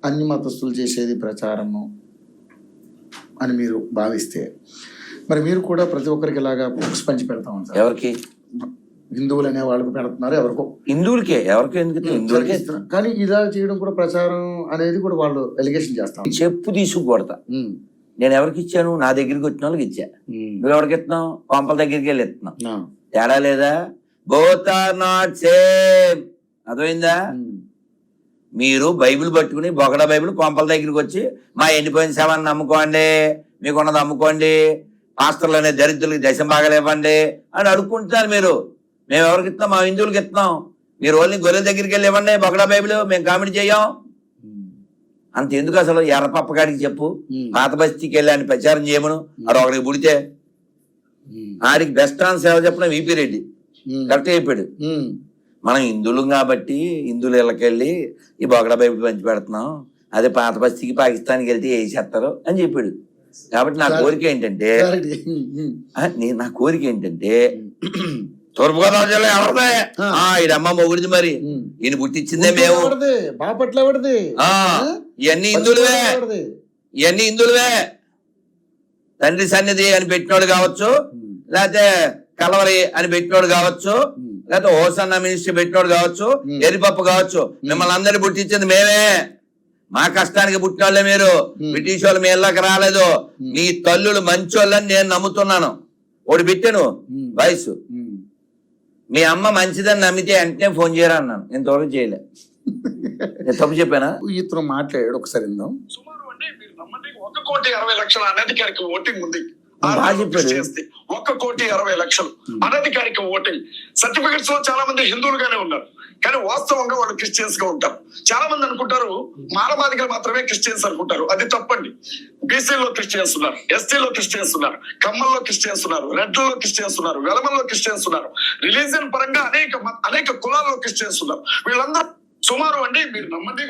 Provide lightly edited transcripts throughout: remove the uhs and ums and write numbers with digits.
అన్ని మతస్థులు చేసేది ప్రచారము అని మీరు భావిస్తే, మరి మీరు కూడా ప్రతి ఒక్కరికి ఇలాగా బుక్స్ పంచి పెడతా ఉంటారు. ఎవరికి? హిందువులు అనే వాళ్ళకు పెడుతున్నారు, ఎవరికో హిందువులకే, ఎవరికి ఎందుకు హిందువులకే. కానీ ఇలా చేయడం కూడా ప్రచారం అనేది కూడా వాళ్ళు ఎలిగేషన్ చేస్తాం. చెప్పు తీసుకుకొడతా. నేను ఎవరికి ఇచ్చాను? నా దగ్గరికి వచ్చిన వాళ్ళకి ఇచ్చా. నువ్వు ఎవరికి ఇస్తున్నావు? పంపల దగ్గరికి వెళ్ళి ఇస్తున్నావు. తేడా లేదా? Both are not same. అర్థమైందా? మీరు బైబిల్ పట్టుకుని బొగడ బైబిల్ కొంపల దగ్గరికి వచ్చి మా ఎండిపోయిన శవాన్ని అమ్ముకోండి, మీకున్నది అమ్ముకోండి, పాస్టర్లు అనే దరిద్రులకి దశం భాగాలు ఇవ్వండి అని అడుక్కుంటున్నారు మీరు. మేము ఎవరికి ఇస్తున్నాం? మా హిందువులకి ఇస్తున్నాం. మీరు ఓన్లీ గొర్రెల దగ్గరికి వెళ్ళి ఇవ్వండి బొగడ బైబిల్, మేము కామెడీ చెయ్యం. అంత ఎందుకు అసలు? ఎర్రపప్పగాడికి చెప్పు, పాత బస్తీకి వెళ్ళి అని ప్రచారం చేయమను. అది ఒకరికి పుడితే ఆడికి బెస్ట్ ఆన్సర్ ఎవరు చెప్పిన? విపి రెడ్డి కరెక్ట్ అయిపోయాడు. మనం హిందువులు కాబట్టి హిందువులు ఇళ్ళకెళ్ళి ఈ బొగడ బైబిల్ పంచి పెడుతున్నాం, అదే పాత బస్తీకి పాకిస్తాన్కి వెళ్తే వేసేస్తారు అని చెప్పాడు. కాబట్టి నా కోరిక ఏంటంటే తూర్పుగోదావరి జిల్లా ఎవరిదే? ఈడమ్మ మొగుడిది, మరి ఈయన పుట్టించిందే మేము. ఇవన్నీ హిందువులవే, ఇవన్నీ హిందువులవే. తండ్రి సన్నిధి అని పెట్టినోడు కావచ్చు, లేకపోతే కలవరి అని పెట్టినోడు కావచ్చు, లేకపోతే హోసన్న మినిస్ట్రీ పెట్టినోడు కావచ్చు, ఎరిపప్పు కావచ్చు. మిమ్మల్ని అందరినీ పుట్టించింది మేమే. మా కష్టానికి పుట్టిన వాళ్ళే మీరు. బ్రిటిష్ వాళ్ళు మీ ఇళ్ళకి రాలేదు. మీ తల్లులు మంచోళ్ళని నేను నమ్ముతున్నాను. ఒకటి పెట్టాను వయసు, మీ అమ్మ మంచిదని నమ్మితే వెంటనే ఫోన్ చేయరా అన్నాను. ఇంతవరకు చేయలే. నేను తప్పు చెప్పానా? ఇతను మాట్లాడాడు, ఒకసారి విందాం. సుమారు అంటే మీరు నమ్మండి 1,60,00,000 అనధికారిక ఓటింగ్ ఉంది. 1,60,00,000 అనధికారిక ఓటింగ్. సర్టిఫికెట్స్ లో చాలా మంది హిందువులుగానే ఉన్నారు, కానీ వాస్తవంగా వాళ్ళు క్రిస్టియన్స్ గా ఉంటారు. చాలా మంది అనుకుంటారు మానవాధికారులు మాత్రమే క్రిస్టియన్స్ అనుకుంటారు. అది తప్పండి. బీసీలో క్రిస్టియన్స్ ఉన్నారు, ఎస్టీలో క్రిస్టియన్స్ ఉన్నారు, కమ్మల్లో క్రిస్టియన్స్ ఉన్నారు, రెడ్లలో క్రిస్టియన్స్ ఉన్నారు, వెలమల్లో క్రిస్టియన్స్ ఉన్నారు. రిలీజియన్ పరంగా అనేక కులాల్లో క్రిస్టియన్స్ ఉన్నారు. వీళ్ళందరూ సుమారు అండి మీరు నమ్మండి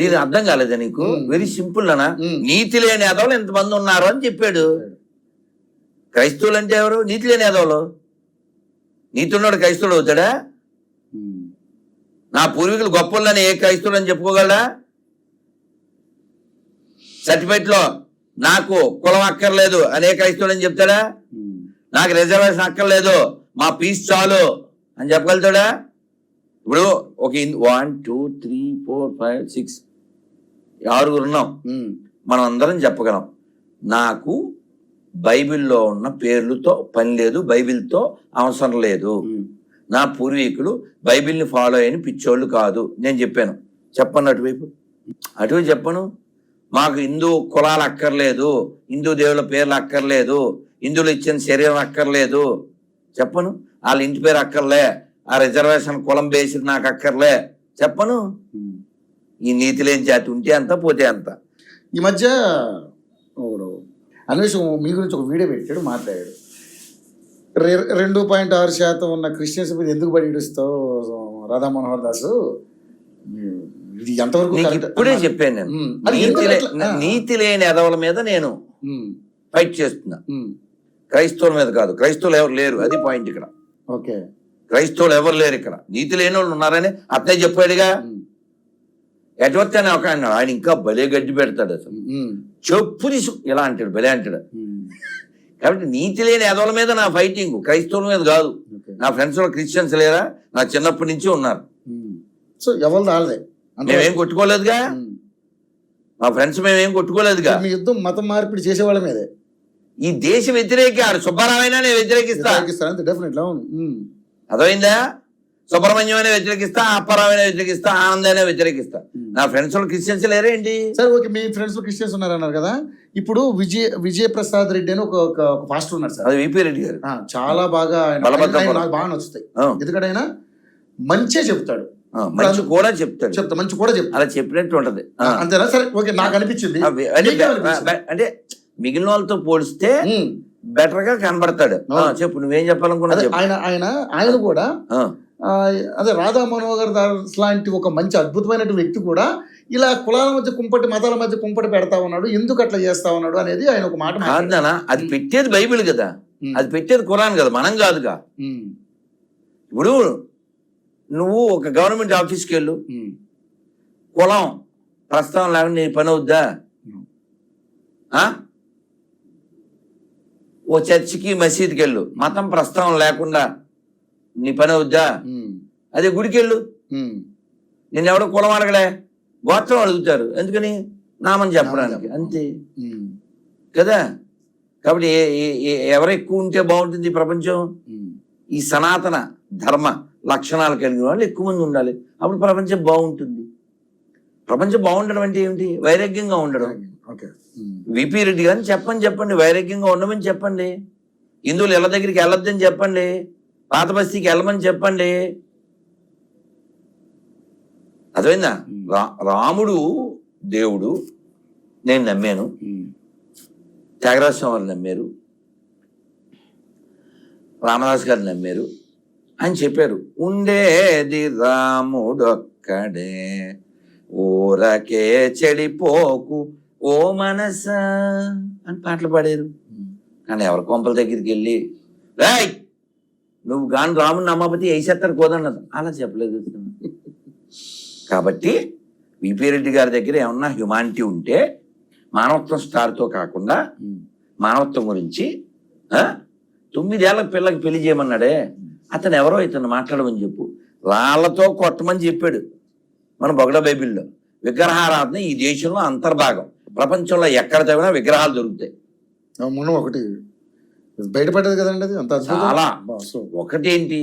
దీని అర్థం కాలేదా నీకు? వెరీ సింపుల్ అనా. నీతి లేని ఎదవలు ఎంతమంది ఉన్నారు అని చెప్పాడు. క్రైస్తవులు అంటే ఎవరు? నీతి లేని ఎదవలు. నీతి ఉన్నాడు క్రైస్తవుడు అవుతాడా? నా పూర్వీకులు గొప్పలని ఏ క్రైస్తవుడు అని చెప్పుకోగలడా? సర్టిఫికెట్ లో నాకు కులం అక్కర్లేదు అనే క్రైస్తవుడు అని చెప్తాడా? నాకు రిజర్వేషన్ అక్కర్లేదు, మా పీస్ చాలు అని చెప్పగలుగుతాడా? ఇప్పుడు ఒక 1 2 3 4 5 6 6 ఉన్నాం. మనం అందరం చెప్పగలం నాకు బైబిల్లో ఉన్న పేర్లతో పని లేదు, బైబిల్తో అవసరం లేదు, నా పూర్వీకులు బైబిల్ని ఫాలో అయిన పిచ్చోళ్ళు కాదు నేను చెప్పాను. చెప్పను అటువైపు చెప్పను. మాకు హిందూ కులాలు అక్కర్లేదు, హిందూ దేవుల పేర్లు అక్కర్లేదు, హిందువులు ఇచ్చిన శరీరం అక్కర్లేదు చెప్పను. వాళ్ళ ఇంటి పేరు అక్కర్లే, ఆ రిజర్వేషన్ కులం బేసి నాకు అక్కర్లే చెప్పను. ఈ నీతి లేని జాతి ఉంటే అంత పోతే అంత. ఈ మధ్య అన్వేషం మీ గురించి ఒక వీడియో పెట్టాడు, మాట్లాడాడు. 2.6% ఉన్న క్రిస్టియన్స్ మీద ఎందుకు బడి ఇడుస్తావు రాధా మనోహర్ దాసు, ఇది ఎంతవరకు? ఇప్పుడే చెప్పాను నేను, నీతి లేని ఎదవల మీద నేను ఫైట్ చేస్తున్నా, క్రైస్తవుల మీద కాదు. క్రైస్తవులు ఎవరు లేరు, అది పాయింట్ ఇక్కడ. ఓకే, క్రైస్తవులు ఎవరు లేరు ఇక్కడ, నీతి లేని వాళ్ళు ఉన్నారని అట్లే చెప్పాడుగా. ఎటువంటి అని ఒక ఆయన ఇంకా భలే గడ్డి పెడతాడు అసలు, చెప్పు తీసు ఇలా అంటాడు, భలే అంటాడు. కాబట్టి నీతి లేని ఎదవల మీద నా ఫైటింగ్, క్రైస్తవుల మీద కాదు. నా ఫ్రెండ్స్ క్రిస్టియన్స్ లేరా? నా చిన్నప్పటి నుంచి ఉన్నారు. సో ఎవరు రాలే, మేమేం కొట్టుకోలేదుగా, మా ఫ్రెండ్స్ మేమేం కొట్టుకోలేదుగా. మీ యుద్ధం మతం మార్పిడి చేసే వాళ్ళ మీదే. ఈ దేశ వ్యతిరేక సుబ్బారావైనా నేను వ్యతిరేకిస్తా, అర్థమైందా? సుబ్రహ్మణ్యం అయినా వ్యతిరేకిస్తా, అప్పారావైనా వ్యతిరేకిస్తా, ఆనందైనా వ్యతిరేకిస్తా. నా ఫ్రెండ్స్ క్రిస్టియన్స్ లేరేంటి? సరే ఓకే, మీ ఫ్రెండ్స్ క్రిస్టియన్స్ ఉన్నారన్నారు కదా. ఇప్పుడు విజయప్రసాద్ రెడ్డి అని ఒక పాస్టర్ ఉన్నారు సార్, అది విపి రెడ్డి గారు. చాలా బాగా నాకు బాగా నచ్చుతాయి, ఎందుకంటే ఆయన మంచిగా చెప్తాడు, మంచి కూడా చెప్తాడు, మంచి కూడా చెప్తాడు, అలా చెప్పినట్టు ఉంటది. అంతేనా? సరే ఓకే, నాకు అనిపించింది. అంటే మిగిలిన వాళ్ళతో పోలిస్తే బెటర్ గా కనబడతాడు. చెప్పు, నువ్వేం చెప్పాలనుకున్నా. ఆయన కూడా అదే రాధా మనోహర్ దాస్ లాంటి ఒక మంచి అద్భుతమైన వ్యక్తి కూడా ఇలా కులాల మధ్య కుంపటి, మతాల మధ్య కుంపటి పెడతా ఉన్నాడు, ఎందుకు అట్లా చేస్తా ఉన్నాడు అనేది ఆయన ఒక మాట. అది పెట్టేది బైబిల్ కదా, అది పెట్టేది ఖురాన్ కదా, మనం కాదుగా. ఇప్పుడు నువ్వు ఒక గవర్నమెంట్ ఆఫీస్కి వెళ్ళు, కులం ప్రస్తావన లేకుండా నీ పని అవుద్దా? ఆ? ఓ చర్చికి మసీదుకి వెళ్ళు, మతం ప్రస్తావన లేకుండా నీ పని అవుద్దా? అదే గుడికి వెళ్ళు, నిన్నెవడో కులం అడగలే, గోత్రం అడుగుతారు. ఎందుకని? నామని చెప్పడానికి, అంతే కదా. కాబట్టి ఎవరు ఎక్కువ ఉంటే బాగుంటుంది ఈ ప్రపంచం? ఈ సనాతన ధర్మ లక్షణాలు కలిగిన వాళ్ళు ఎక్కువ మంది ఉండాలి, అప్పుడు ప్రపంచం బాగుంటుంది. ప్రపంచం బాగుండడం అంటే ఏమిటి? వైరాగ్యంగా ఉండడం. విపి రెడ్డి గారిని చెప్పండి, వైరాగ్యంగా ఉండమని చెప్పండి. హిందువులు ఇళ్ళ దగ్గరికి వెళ్ళొద్దని చెప్పండి, పాత బస్తీకి వెళ్ళమని చెప్పండి. అర్థమైందా? రాముడు దేవుడు, నేను నమ్మాను, త్యాగరాజ స్వామి వారు నమ్మారు, రామదాస్ గారు నమ్మారు అని చెప్పారు. ఉండేది రాముడొక్కడే, ఊరకే చెడిపోకు ఓ మనస అని పాటలు పాడారు. కానీ ఎవరి కొంపల దగ్గరికి వెళ్ళి రాయ్ నువ్వు గాని రాముని నమ్మకపోతే వేసేస్తారు కోదన్నది అలా చెప్పలేదు. కాబట్టి విపి రెడ్డి గారి దగ్గర ఏమన్నా హ్యుమానిటీ ఉంటే, మానవత్వం స్టార్తో కాకుండా మానవత్వం గురించి 9 ఏళ్ల పిల్లకి పెళ్లి చేయమన్నాడే, అతను ఎవరో ఇతను మాట్లాడమని చెప్పు. రాళ్లతో కొట్టమని చెప్పాడు మన బొగడ బైబిల్లో. విగ్రహారాధన ఈ దేశంలో అంతర్భాగం. ప్రపంచంలో ఎక్కడ తవ్వినా విగ్రహాలు దొరుకుతాయి. మొన్న ఒకటి బయటపడ్డది కదండి, అది అంత చాలా. ఒకటేంటి,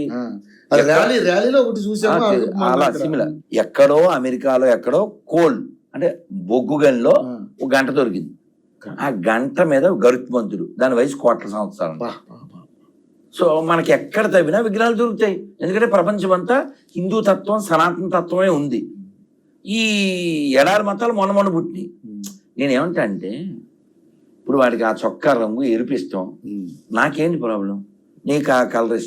ర్యాలీలో ఒకటి చూసాము అలా సిమిలర్. ఎక్కడో అమెరికాలో ఎక్కడో కోల్ అంటే బొగ్గు గనిలో ఒక గంట దొరికింది. ఆ గంట మీద గరుత్మంతుడు, దాని వయసు 1 కోట్ల సంవత్సరాలు. సో మనకి ఎక్కడ తవ్వినా విగ్రహాలు దొరుకుతాయి. ఎందుకంటే ప్రపంచం అంతా హిందూ తత్వం, సనాతన తత్వమే ఉంది. ఈ ఎడారి మతాలు మొన్న పుట్టినాయి. నేనేమంటా అంటే, ఇప్పుడు వాడికి ఆ చొక్కా రంగు ఎరిపిస్తాం, నాకేంటి ప్రాబ్లం? నీకు ఆ కలర్ ఇష్టం.